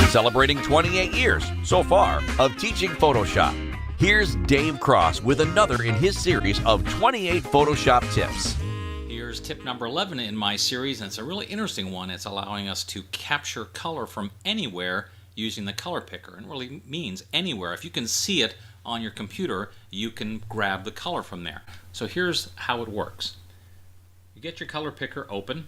celebrating 28 years so far of teaching Photoshop. Here's Dave Cross with another in his series of 28 Photoshop tips. Here's tip number 11 in my series, and it's a really interesting one. It's allowing us to capture color from anywhere using the color picker, and it really means anywhere. If you can see it on your computer, you can grab the color from there. So here's how it works. You get your color picker open,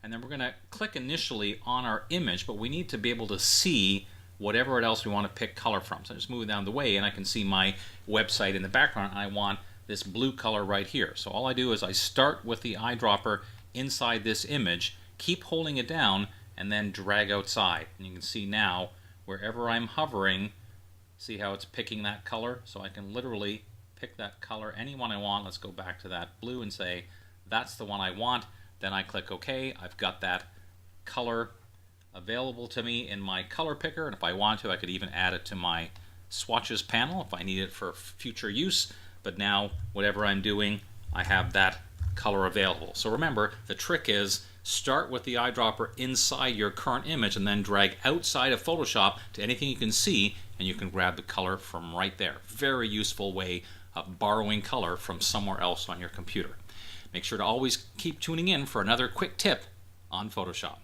and then we're going to click initially on our image, but we need to be able to see whatever else we want to pick color from. So I just move it down the way, and I can see my website in the background, and I want this blue color right here. So all I do is I start with the eyedropper inside this image, keep holding it down, and then drag outside. And you can see now, wherever I'm hovering, see how it's picking that color? So I can literally pick that color, any one I want. Let's go back to that blue and say, that's the one I want. Then I click OK. I've got that color available to me in my color picker, and if I want to, I could even add it to my swatches panel if I need it for future use. But now, whatever I'm doing, I have that color available. So remember, the trick is start with the eyedropper inside your current image and then drag outside of Photoshop to anything you can see, and you can grab the color from right there. Very useful way of borrowing color from somewhere else on your computer. Make sure to always keep tuning in for another quick tip on Photoshop.